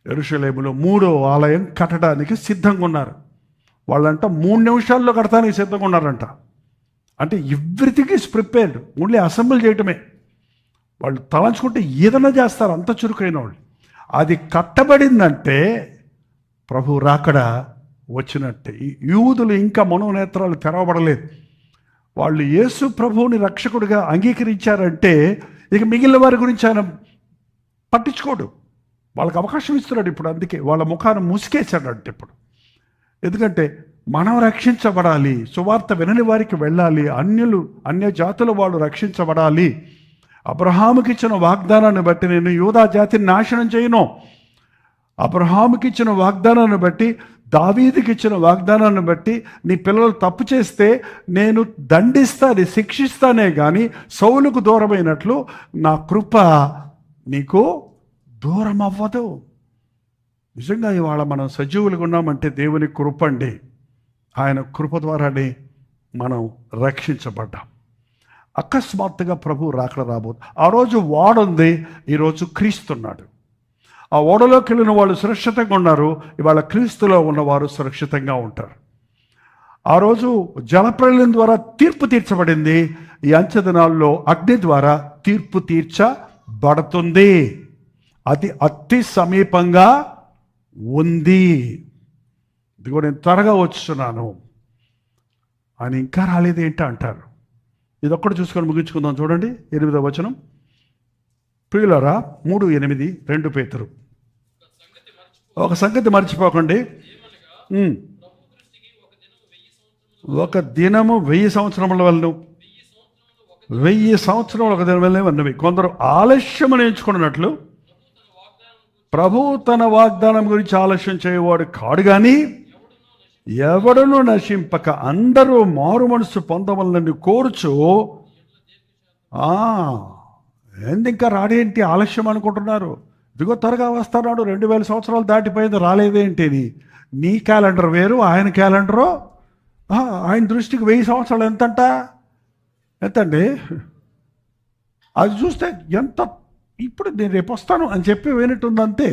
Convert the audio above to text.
యెరూషలేములో 3వ ఆలయం కట్టడానికి సిద్ధంగా ఉన్నారు. వాళ్ళంట 3 నిమిషాల్లో కట్టడానికి సిద్ధంగా ఉన్నారంట. అంటే everything is prepared, only assemble చేయటమే. వాళ్ళు తలంచుకుంటే ఏదైనా చేస్తారు, అంత చురుకైన వాళ్ళు. అది కట్టబడిందంటే ప్రభు రాకడ వచ్చినట్టే. ఈ యూదులు ఇంకా మనోనేత్రాలు తెరవబడలేదు. వాళ్ళు యేసు ప్రభువుని రక్షకుడిగా అంగీకరించారంటే ఇక మిగిలిన వారి గురించి ఆయన పట్టించుకోడు. వాళ్ళకి అవకాశం ఇస్తున్నాడు ఇప్పుడు. అందుకే వాళ్ళ ముఖాన్ని ముసికేశాడంటే ఇప్పుడు. ఎందుకంటే మనం రక్షించబడాలి, సువార్త వినని వారికి వెళ్ళాలి, అన్య జాతుల వాళ్ళు రక్షించబడాలి. అబ్రహాముకి ఇచ్చిన వాగ్దానాన్ని బట్టి నేను యూదా జాతిని నాశనం చేయను. అబ్రహాముకి ఇచ్చిన వాగ్దానాన్ని బట్టి, దావీదుకి ఇచ్చిన వాగ్దానాన్ని బట్టి నీ పిల్లలు తప్పు చేస్తే నేను దండిస్తాను, శిక్షిస్తానే కానీ సౌలుకు దూరమైనట్లు నా కృప నీకు దూరం అవ్వదు. నిజంగా ఇవాళ మనం సజీవులుగా ఉన్నామంటే దేవుని కృప అండి. ఆయన కృప ద్వారానే మనం రక్షించబడ్డాం. అకస్మాత్తుగా ప్రభు రాకడ రాబోతుంది. ఆ రోజు ఓడుంది, ఈరోజు క్రీస్తున్నాడు. ఆ ఓడలోకి వెళ్ళిన వాళ్ళు సురక్షితంగా ఉన్నారు, ఇవాళ క్రీస్తులో ఉన్నవారు సురక్షితంగా ఉంటారు. ఆ రోజు జలప్రళయం ద్వారా తీర్పు తీర్చబడింది. ఈ అంచె దినాల్లో అగ్ని ద్వారా తీర్పు తీర్చబడుతుంది. అది అతి సమీపంగా ఉంది. ఇదిగో నేను త్వరగా వచ్చున్నాను అని ఇంకా రాలేదేంటి అంటారు. ఇది ఒక్కటి చూసుకొని ముగించుకుందాం. చూడండి 8వ వచనం. ప్రియులారా 3:8 2 పేతురు. ఒక సంగతి మర్చిపోకండి, ఒక దినము 1000 సంవత్సరముల వలన, 1000 సంవత్సరములు ఒక దినం వల్లనే ఉన్నవి. కొందరు ఆలస్యమని ఎంచుకున్నట్లు ప్రభువు తన వాగ్దానం గురించి ఆలస్యం చేయవాడు కాడు, కానీ ఎవడును నశింపక అందరూ మారు మనసు పొందవలనని కోరుచు. ఇంకా రాడేంటి, ఆలస్యం అనుకుంటున్నారు. ఇదిగో త్వరగా వస్తున్నాడు, 2000 సంవత్సరాలు దాటిపోయింది, రాలేదేంటి? నీ క్యాలెండర్ వేరు, ఆయన క్యాలెండరు. ఆయన దృష్టికి 1000 సంవత్సరాలు ఎంతండి? అది చూస్తే ఎంత, ఇప్పుడు నేను రేపు వస్తాను అని చెప్పి వినట్టుందంతే.